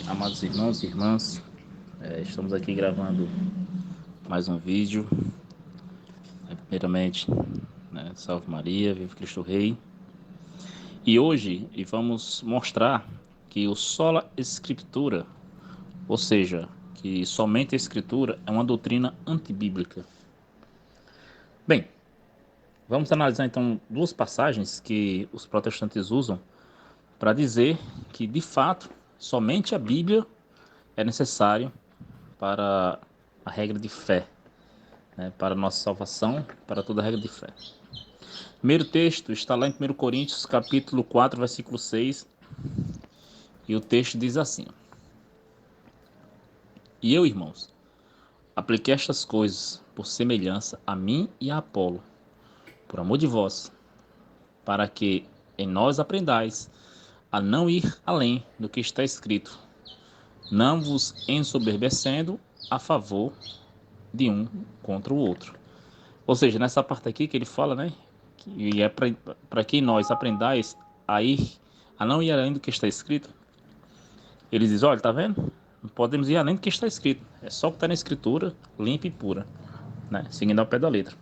Amados irmãos e irmãs, estamos aqui gravando mais um vídeo. Primeiramente, Salve Maria, Viva Cristo Rei. E hoje vamos mostrar que o sola escritura, ou seja, que somente a escritura é uma doutrina antibíblica. Bem, vamos analisar então duas passagens que os protestantes usam para dizer que, de fato, somente a Bíblia é necessário para a regra de fé, para a nossa salvação, para toda a regra de fé. O primeiro texto está lá em 1 Coríntios, capítulo 4, versículo 6, e o texto diz assim: E eu, irmãos, apliquei estas coisas por semelhança a mim e a Apolo, por amor de vós, para que em nós aprendais a não ir além do que está escrito, não vos ensoberbecendo a favor de um contra o outro. Ou seja, nessa parte aqui que ele fala, que é para que nós aprendais a não ir além do que está escrito. Ele diz: olha, tá vendo? Não podemos ir além do que está escrito. É só o que está na escritura, limpa e pura, seguindo ao pé da letra.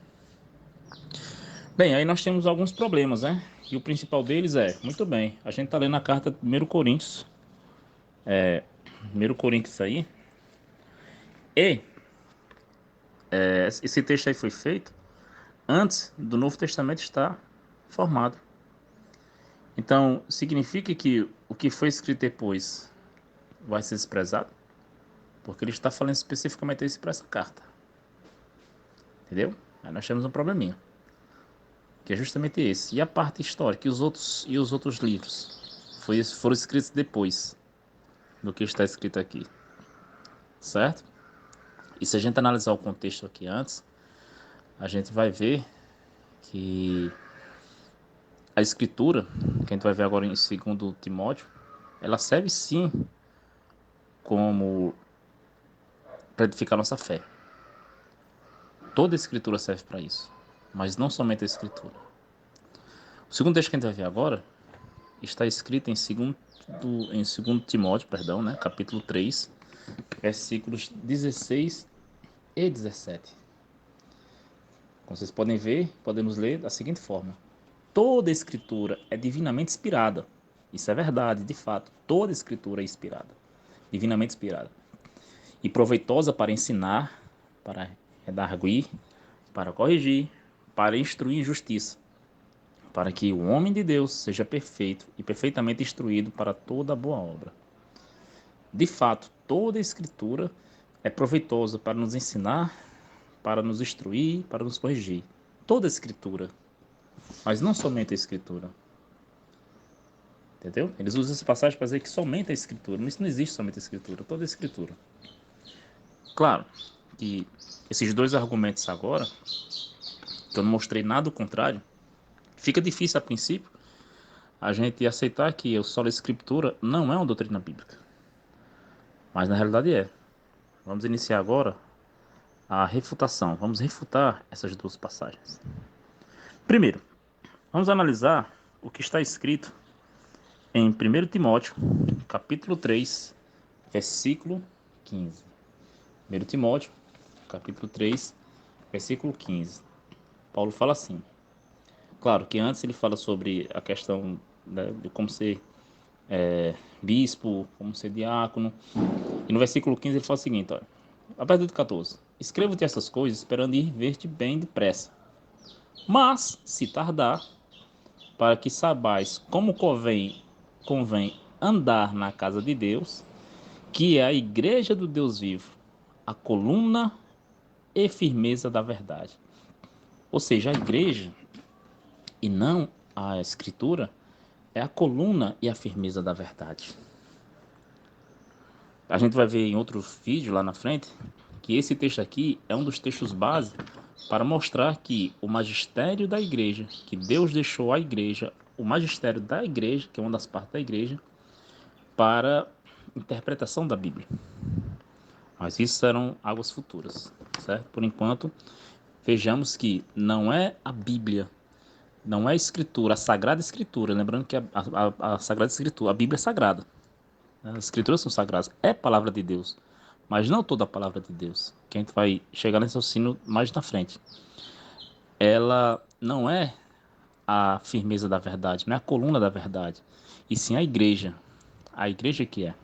Bem, aí nós temos alguns problemas, né? E o principal deles é, muito bem, a gente está lendo a carta de 1 Coríntios, 1 Coríntios aí, e esse texto aí foi feito antes do Novo Testamento estar formado. Então, significa que o que foi escrito depois vai ser desprezado? Porque ele está falando especificamente isso para essa carta. Entendeu? Aí nós temos um probleminha, que é justamente esse. E a parte histórica, e os outros livros foram escritos depois do que está escrito aqui. Certo? E se a gente analisar o contexto aqui antes, a gente vai ver que a escritura, que a gente vai ver agora em 2 Timóteo, ela serve sim como para edificar nossa fé. Toda a escritura serve para isso, mas não somente a escritura. O segundo texto que a gente vai ver agora está escrito em 2 Timóteo, capítulo 3, versículos 16 e 17. Como vocês podem ver, podemos ler da seguinte forma: toda a escritura é divinamente inspirada. Isso é verdade, de fato. Toda a escritura é inspirada, divinamente inspirada, e proveitosa para ensinar, para redarguir, para corrigir, para instruir em justiça, para que o homem de Deus seja perfeito e perfeitamente instruído para toda boa obra. De fato, toda a escritura é proveitosa para nos ensinar, para nos instruir, para nos corrigir. Toda a escritura, mas não somente a escritura. Entendeu? Eles usam essa passagem para dizer que somente a escritura, mas isso não existe somente a escritura, toda a escritura. Claro que esses dois argumentos agora, que eu não mostrei nada ao contrário, fica difícil a princípio a gente aceitar que o sola escritura não é uma doutrina bíblica. Mas na realidade é. Vamos iniciar agora a refutação. Vamos refutar essas duas passagens. Primeiro, vamos analisar o que está escrito em 1 Timóteo, capítulo 3, versículo 15. 1 Timóteo, capítulo 3, versículo 15. Paulo fala assim. Claro que antes ele fala sobre a questão, de como ser bispo, como ser diácono. E no versículo 15 ele fala o seguinte, olha, a partir do 14: escrevo-te essas coisas esperando ir ver-te bem depressa. Mas, se tardar, para que saibais como convém andar na casa de Deus, que é a igreja do Deus vivo, a coluna e firmeza da verdade. Ou seja, a igreja, e não a escritura, é a coluna e a firmeza da verdade. A gente vai ver em outro vídeo lá na frente que esse texto aqui é um dos textos base para mostrar que o magistério da igreja, que Deus deixou à igreja, o magistério da igreja, que é uma das partes da igreja, para interpretação da Bíblia. Mas isso serão águas futuras, certo? Por enquanto, vejamos que não é a Bíblia, não é a Escritura, a Sagrada Escritura. Lembrando que a Sagrada Escritura, a Bíblia é sagrada. As escrituras são sagradas, é palavra de Deus, mas não toda a palavra de Deus, que a gente vai chegar nesse ensino mais na frente. Ela não é a firmeza da verdade, não é a coluna da verdade, e sim a igreja. A igreja que é.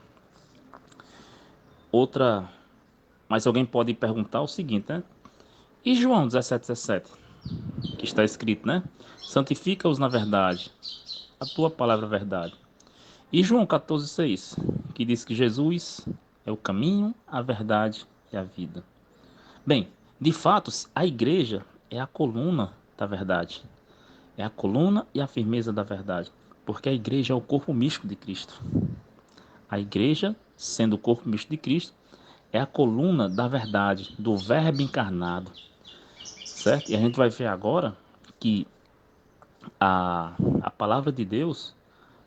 Outra, mas alguém pode perguntar o seguinte, né? E João 17:17, que está escrito, né? Santifica-os na verdade, a tua palavra é verdade. E João 14:6, que diz que Jesus é o caminho, a verdade e a vida. Bem, de fato, a igreja é a coluna da verdade. É a coluna e a firmeza da verdade. Porque a igreja é o corpo místico de Cristo. A igreja, sendo o corpo místico de Cristo, é a coluna da verdade, do Verbo encarnado. Certo? E a gente vai ver agora que a palavra de Deus,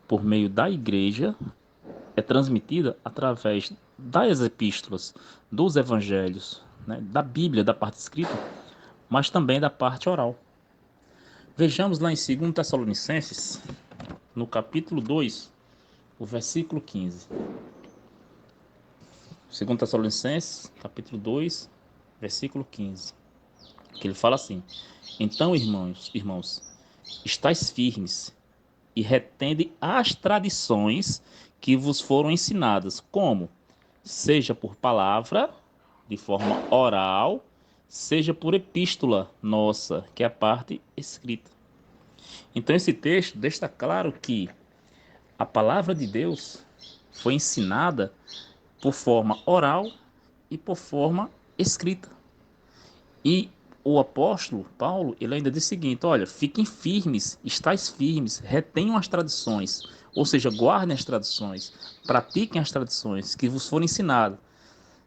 por meio da igreja, é transmitida através das epístolas, dos evangelhos, né, da Bíblia, da parte escrita, mas também da parte oral. Vejamos lá em 2 Tessalonicenses, no capítulo 2, o versículo 15. 2 Tessalonicenses, capítulo 2, versículo 15. Que ele fala assim: Então, irmãos, estáis firmes e retende as tradições que vos foram ensinadas, como seja por palavra, de forma oral, seja por epístola nossa, que é a parte escrita. Então esse texto deixa claro que a palavra de Deus foi ensinada por forma oral e por forma escrita. E o apóstolo Paulo, ele ainda diz o seguinte: olha, fiquem firmes, estáis firmes, retenham as tradições, ou seja, guardem as tradições, pratiquem as tradições que vos foram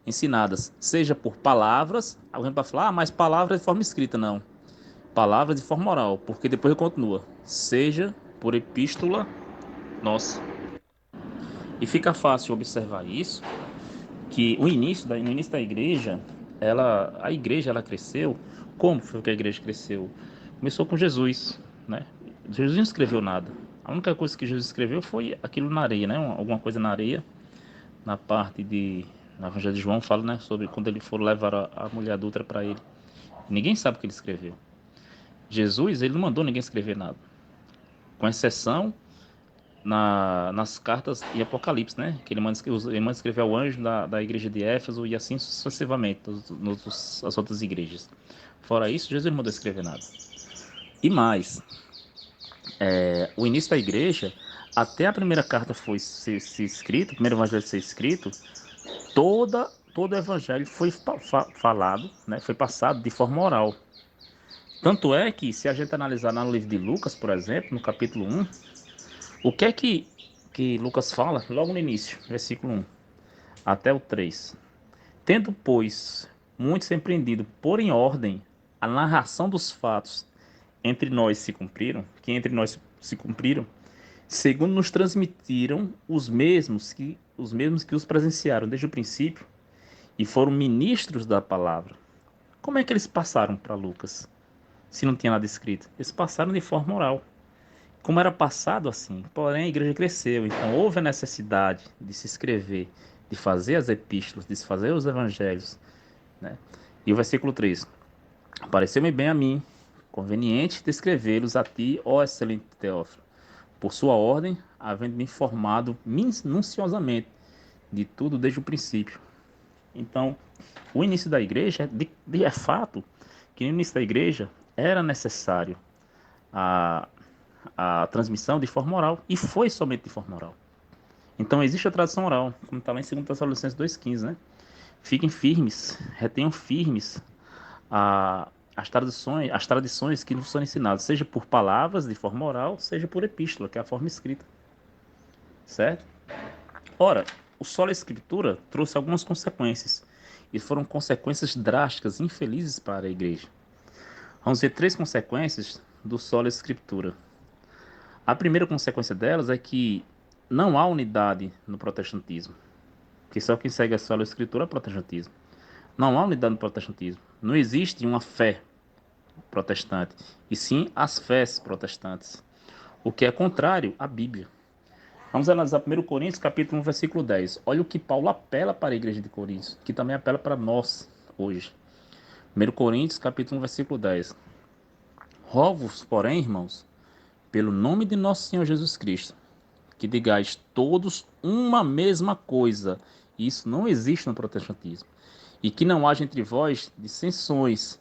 ensinadas, seja por palavras, alguém vai falar, mas palavras de forma escrita, não. Palavras de forma oral, porque depois ele continua, seja por epístola nossa. E fica fácil observar isso, que no início da igreja, a igreja ela cresceu. Como foi que a igreja cresceu? Começou com Jesus, né? Jesus não escreveu nada. A única coisa que Jesus escreveu foi aquilo na areia, né? Alguma coisa na areia, na parte de na Evangelho de João fala, né, sobre quando ele for levar a mulher adulta para ele. Ninguém sabe o que ele escreveu. Jesus, ele não mandou ninguém escrever nada, com exceção nas cartas e Apocalipse, né? Que ele manda escrever ao anjo da igreja de Éfeso e assim sucessivamente, as outras igrejas. Fora isso, Jesus não mandou escrever nada. E mais, o início da igreja, até a primeira carta foi ser escrita, o primeiro evangelho ser escrito, todo o evangelho foi falado, né? Foi passado de forma oral. Tanto é que, se a gente analisar no livro de Lucas, por exemplo, no capítulo 1, o que é que Lucas fala logo no início, versículo 1 até o 3. Tendo, pois, muito se empreendido por em ordem a narração dos fatos que entre nós se cumpriram, segundo nos transmitiram os mesmos que os presenciaram desde o princípio e foram ministros da palavra. Como é que eles passaram para Lucas, se não tinha nada escrito? Eles passaram de forma oral. Como era passado assim, porém a igreja cresceu, então houve a necessidade de se escrever, de fazer as epístolas, de se fazer os evangelhos, né? E o versículo 3: Pareceu-me bem a mim, conveniente descrevê-los a ti, ó excelente Teófilo, por sua ordem, havendo-me informado minuciosamente de tudo desde o princípio. Então, o início da igreja, é fato que no início da igreja era necessário a a transmissão de forma oral, e foi somente de forma oral. Então existe a tradição oral, como está lá em 2 Tessalonicenses 2,15, né? Fiquem firmes, retenham firmes as tradições que nos são ensinadas, seja por palavras de forma oral, seja por epístola, que é a forma escrita. Certo? Ora, o solo escritura trouxe algumas consequências, e foram consequências drásticas, infelizes para a igreja. Vamos ver 3 consequências do solo escritura. A primeira consequência delas é que não há unidade no protestantismo, que só quem segue a sola escritura é o protestantismo. Não há unidade no protestantismo. Não existe uma fé protestante, e sim as fés protestantes, o que é contrário à Bíblia. Vamos analisar 1 Coríntios, capítulo 1, versículo 10. Olha o que Paulo apela para a igreja de Coríntios, que também apela para nós hoje. 1 Coríntios, capítulo 1, versículo 10. Rogo-vos, porém, irmãos, pelo nome de nosso Senhor Jesus Cristo, que digais todos uma mesma coisa. Isso não existe no protestantismo. E que não haja entre vós dissensões.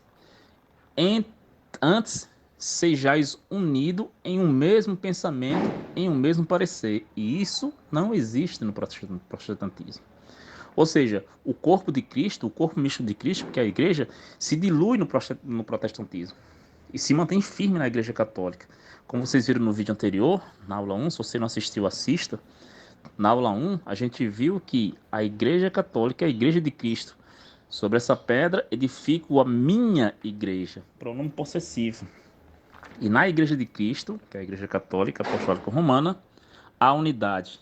Antes, sejais unidos em um mesmo pensamento, em um mesmo parecer. E isso não existe no protestantismo. Ou seja, o corpo de Cristo, o corpo místico de Cristo, que é a igreja, se dilui no protestantismo e se mantém firme na igreja católica. Como vocês viram no vídeo anterior, na aula 1, se você não assistiu, assista. Na aula 1, a gente viu que a igreja católica é a igreja de Cristo. Sobre essa pedra edifico a minha igreja, pronome possessivo. E na igreja de Cristo, que é a igreja católica apostólica romana, há unidade.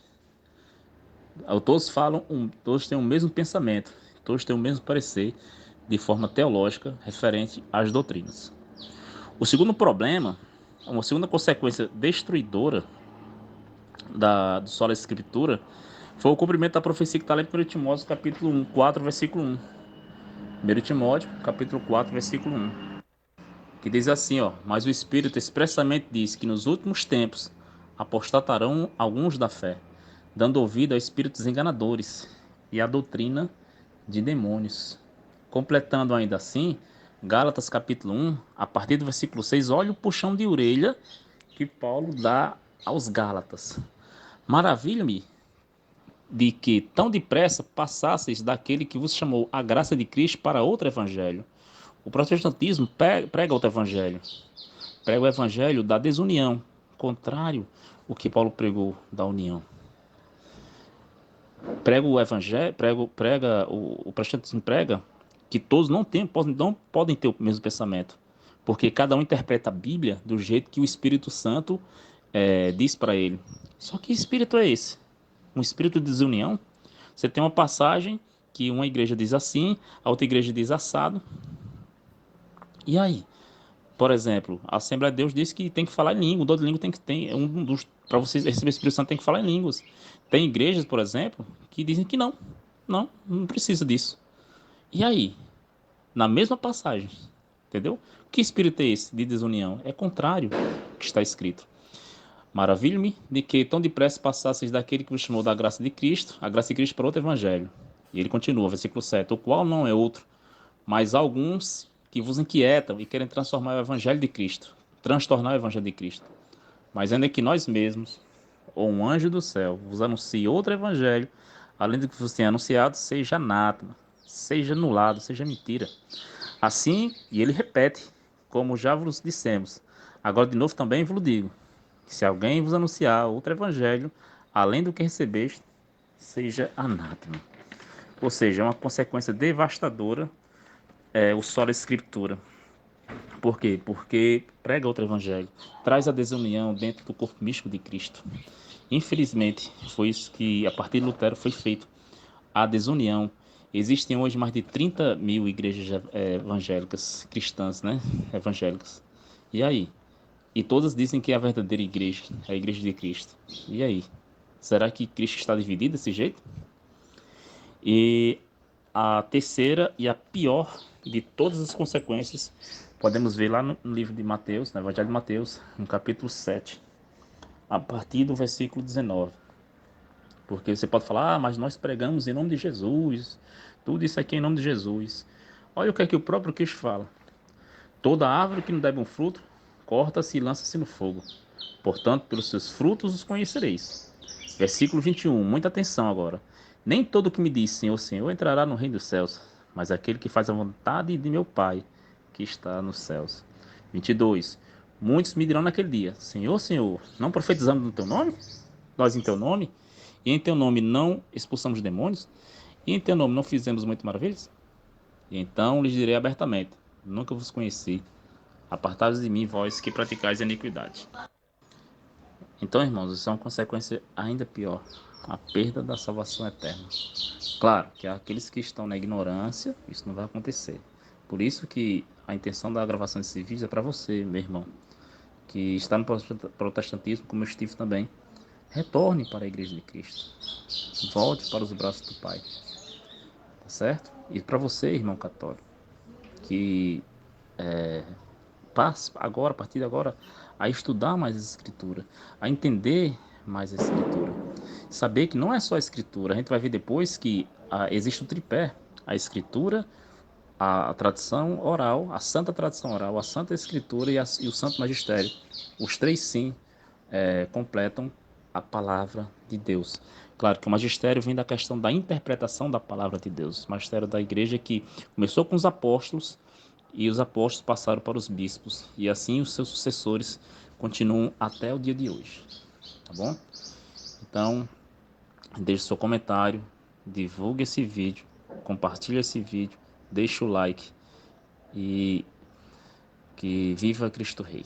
Todos falam, todos têm o mesmo pensamento, todos têm o mesmo parecer de forma teológica referente às doutrinas. O segundo problema, uma segunda consequência destruidora do Sola Escritura foi o cumprimento da profecia que está lá em 1 Timóteo, capítulo 1, 4, versículo 1. 1 Timóteo, capítulo 4, versículo 1. Que diz assim, ó: mas o Espírito expressamente diz que nos últimos tempos apostatarão alguns da fé, dando ouvido a espíritos enganadores e à doutrina de demônios. Completando ainda assim, Gálatas capítulo 1, a partir do versículo 6, olha o puxão de orelha que Paulo dá aos Gálatas. Maravilha-me de que tão depressa passasseis daquele que vos chamou a graça de Cristo para outro evangelho. O protestantismo prega outro evangelho. Prega o evangelho da desunião, contrário ao que Paulo pregou da união. Prega o evangelho, o protestantismo prega que todos não podem ter o mesmo pensamento, porque cada um interpreta a Bíblia do jeito que o Espírito Santo diz para ele. Só que espírito é esse? Um espírito de desunião? Você tem uma passagem que uma igreja diz assim, a outra igreja diz assado. E aí? Por exemplo, a Assembleia de Deus diz que tem que falar em língua, o dom de língua tem que ter, para você receber o Espírito Santo tem que falar em línguas. Tem igrejas, por exemplo, que dizem que não precisa disso. E aí? Na mesma passagem, entendeu? Que espírito é esse de desunião? É contrário ao que está escrito. Maravilha-me de que tão depressa passasseis daquele que vos chamou da graça de Cristo, a graça de Cristo para outro evangelho. E ele continua, versículo 7, o qual não é outro, mas alguns que vos inquietam e querem transformar o evangelho de Cristo, transtornar o evangelho de Cristo. Mas ainda que nós mesmos, ou um anjo do céu, vos anuncie outro evangelho, além do que vos tenha anunciado, seja anátema, seja anulado, seja mentira. Assim, e ele repete, como já vos dissemos, agora de novo também vos digo, que se alguém vos anunciar outro evangelho, além do que recebeste, seja anátema. Ou seja, é uma consequência devastadora o sola escritura. Por quê? Porque prega outro evangelho, traz a desunião dentro do corpo místico de Cristo. Infelizmente, foi isso que a partir de Lutero foi feito, a desunião. Existem hoje mais de 30 mil igrejas evangélicas, cristãs, né? Evangélicas. E aí? E todas dizem que é a verdadeira igreja, é a igreja de Cristo. E aí? Será que Cristo está dividido desse jeito? E a terceira e a pior de todas as consequências, podemos ver lá no livro de Mateus, no Evangelho de Mateus, no capítulo 7, a partir do versículo 19. Porque você pode falar, mas nós pregamos em nome de Jesus, tudo isso aqui é em nome de Jesus. Olha o que é que o próprio Cristo fala. Toda árvore que não der bom fruto, corta-se e lança-se no fogo. Portanto, pelos seus frutos os conhecereis. Versículo 21, muita atenção agora. Nem todo que me diz Senhor, Senhor entrará no reino dos céus, mas aquele que faz a vontade de meu Pai, que está nos céus. 22, muitos me dirão naquele dia, Senhor, Senhor, não profetizamos no teu nome? Nós em teu nome? E em teu nome não expulsamos demônios? E em teu nome não fizemos muitas maravilhas? E então lhes direi abertamente, nunca vos conheci. Apartai-vos de mim, vós que praticais a iniquidade. Então, irmãos, isso é uma consequência ainda pior, a perda da salvação eterna. Claro que aqueles que estão na ignorância, isso não vai acontecer. Por isso que a intenção da gravação desse vídeo é para você, meu irmão, que está no protestantismo, como eu estive também, Retorne para a Igreja de Cristo. Volte para os braços do Pai. Tá certo? E para você, irmão católico, que passe agora, a partir de agora, a estudar mais a Escritura, a entender mais a Escritura. Saber que não é só a Escritura, a gente vai ver depois que existe o tripé, a Escritura, a tradição oral, a santa tradição oral, a santa Escritura e o santo magistério. Os três sim completam a palavra de Deus. Claro que o magistério vem da questão da interpretação da palavra de Deus. O magistério da igreja que começou com os apóstolos e os apóstolos passaram para os bispos e assim os seus sucessores continuam até o dia de hoje. Tá bom? Então, deixe seu comentário, divulgue esse vídeo, compartilhe esse vídeo, deixe o like e que viva Cristo Rei.